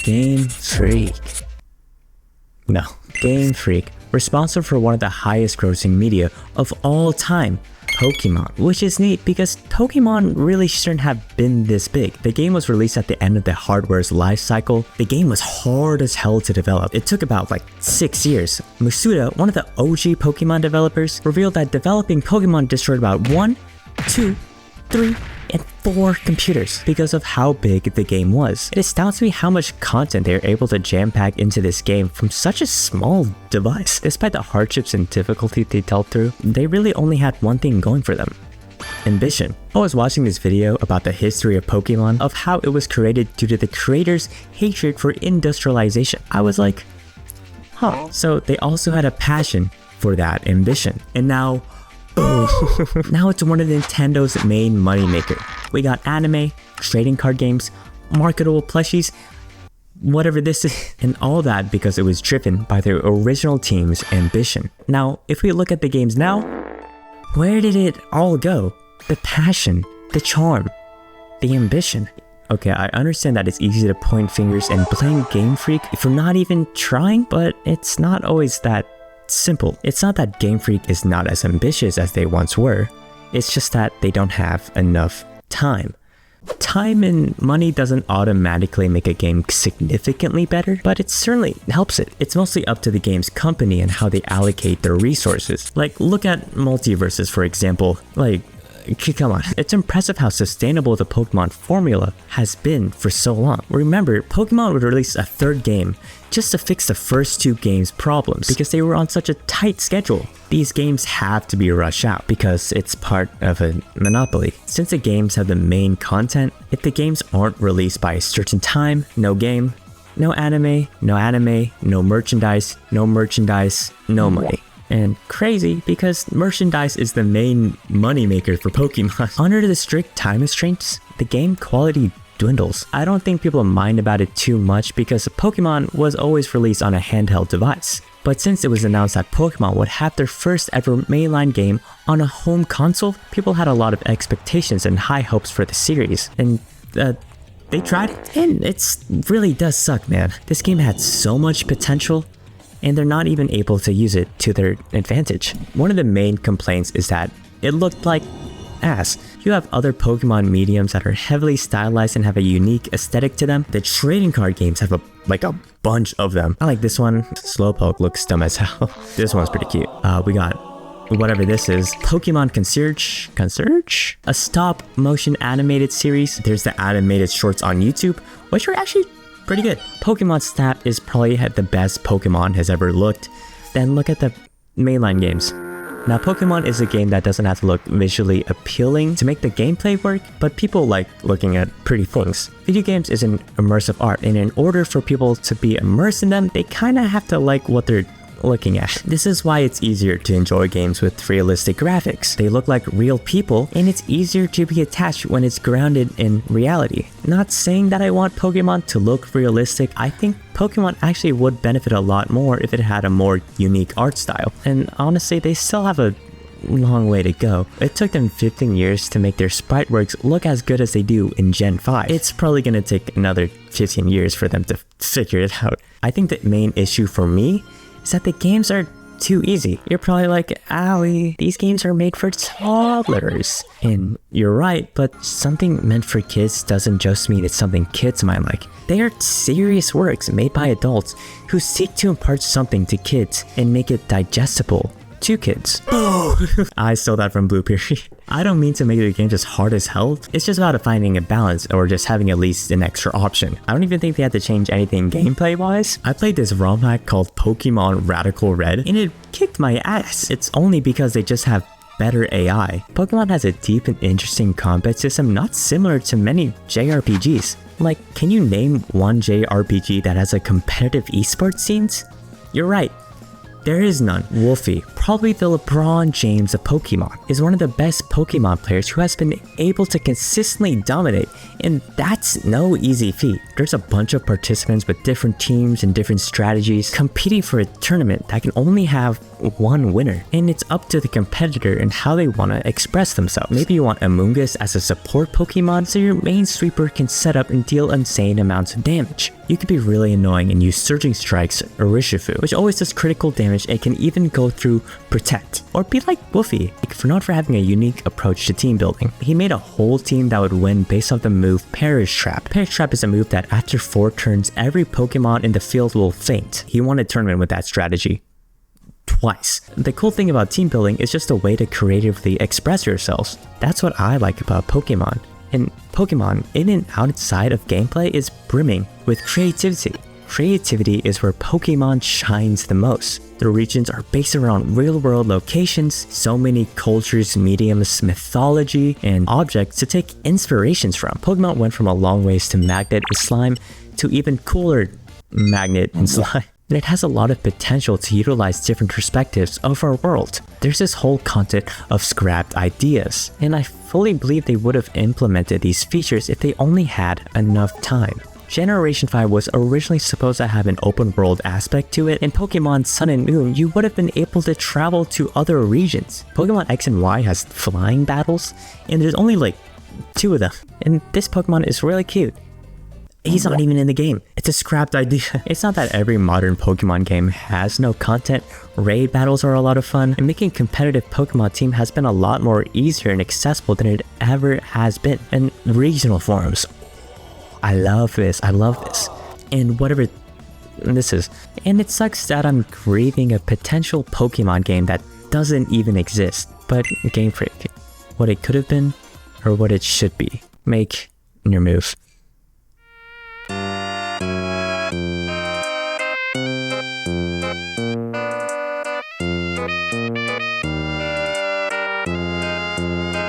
Gamefreak. No, Gamefreak, responsible for one of the highest grossing media of all time, Pokemon, which is neat because Pokemon really shouldn't have been this big. The game was released at the end of the hardware's life cycle. The game was hard as hell to develop. It took about 6 years. Masuda, one of the OG Pokemon developers, revealed that developing Pokemon destroyed about 1, 2, 3, and 4 computers because of how big the game was. It astounds me how much content they are able to jam-pack into this game from such a small device. Despite the hardships and difficulty they dealt through, they really only had one thing going for them: ambition. I was watching this video about the history of Pokemon, of how it was created due to the creators' hatred for industrialization. I was like, huh. So they also had a passion for that ambition. And now, now it's one of Nintendo's main moneymaker. We got anime, trading card games, marketable plushies, whatever this is, and all that because it was driven by their original team's ambition. Now, if we look at the games now, where did it all go? The passion, the charm, the ambition. Okay, I understand that it's easy to point fingers and blame Gamefreak if you're not even trying, but it's not always that simple. It's not that Gamefreak is not as ambitious as they once were. It's just that they don't have enough time. Time and money doesn't automatically make a game significantly better, but it certainly helps it. It's mostly up to the game's company and how they allocate their resources. Look at multiverses, for example. Come on, it's impressive how sustainable the Pokemon formula has been for so long. Remember, Pokemon would release a 3rd game just to fix the first 2 games' problems because they were on such a tight schedule. These games have to be rushed out because it's part of a monopoly. Since the games have the main content, if the games aren't released by a certain time, no game, no anime, no merchandise, no money. And crazy because merchandise is the main moneymaker for Pokemon. Under the strict time restraints, the game quality dwindles. I don't think people mind about it too much because Pokemon was always released on a handheld device. But since it was announced that Pokemon would have their first ever mainline game on a home console, people had a lot of expectations and high hopes for the series. And they tried it, and it really does suck, man. This game had so much potential, and they're not even able to use it to their advantage. One of the main complaints is that it looked like ass. You have other Pokemon mediums that are heavily stylized and have a unique aesthetic to them. The trading card games have a bunch of them. I like this one. Slowpoke looks dumb as hell. This one's pretty cute. We got whatever this is, Pokemon Concierge? A stop motion animated series. There's the animated shorts on YouTube, which are actually pretty good. Pokemon Snap is probably the best Pokemon has ever looked. Then look at the mainline games. Now, Pokemon is a game that doesn't have to look visually appealing to make the gameplay work, but people like looking at pretty things. Video games is an immersive art, and in order for people to be immersed in them, they kinda have to like what they're looking at. This is why it's easier to enjoy games with realistic graphics. They look like real people, and it's easier to be attached when it's grounded in reality. Not saying that I want Pokemon to look realistic. I think Pokemon actually would benefit a lot more if it had a more unique art style. And honestly, they still have a long way to go. It took them 15 years to make their sprite works look as good as they do in Gen 5. It's probably gonna take another 15 years for them to figure it out. I think the main issue for me is that the games are too easy. You're probably like, owie, these games are made for toddlers. And you're right, but something meant for kids doesn't just mean it's something kids might like. They are serious works made by adults who seek to impart something to kids and make it digestible to kids. I stole that from Blue Period. I don't mean to make the game just hard as hell. It's just about finding a balance or just having at least an extra option. I don't even think they had to change anything gameplay wise. I played this ROM hack called Pokemon Radical Red and it kicked my ass. It's only because they just have better AI. Pokemon has a deep and interesting combat system not similar to many JRPGs. Can you name one JRPG that has a competitive esports scenes? You're right. There is none. Wolfie, probably the LeBron James of Pokemon, is one of the best Pokemon players who has been able to consistently dominate, and that's no easy feat. There's a bunch of participants with different teams and different strategies competing for a tournament that can only have one winner, and it's up to the competitor and how they want to express themselves. Maybe you want Amoonguss as a support Pokemon so your main sweeper can set up and deal insane amounts of damage. You could be really annoying and use Surging Strikes or Urshifu, which always does critical damage and can even go through Protect. Or be like Wolfie, for having a unique approach to team building. He made a whole team that would win based off the move Perish Trap. Perish Trap is a move that after 4 turns, every Pokemon in the field will faint. He won a tournament with that strategy. Twice. The cool thing about team building is just a way to creatively express yourselves. That's what I like about Pokemon. And Pokemon, in and outside of gameplay, is brimming with creativity. Creativity is where Pokemon shines the most. The regions are based around real-world locations, so many cultures, mediums, mythology, and objects to take inspirations from. Pokemon went from a long ways to Magnet and Slime to even cooler Magnet and Slime. And it has a lot of potential to utilize different perspectives of our world. There's this whole concept of scrapped ideas, and I fully believe they would have implemented these features if they only had enough time. Generation 5 was originally supposed to have an open world aspect to it. In Pokemon Sun and Moon, you would have been able to travel to other regions. Pokemon X and Y has flying battles, and there's only like 2 of them. And this Pokemon is really cute. He's not even in the game. It's a scrapped idea. It's not that every modern Pokemon game has no content. Raid battles are a lot of fun, and making competitive Pokemon team has been a lot more easier and accessible than it ever has been. And regional forums. I love this. I love this. And whatever this is. And it sucks that I'm grieving a potential Pokemon game that doesn't even exist. But Gamefreak, what it could have been, or what it should be. Make your move.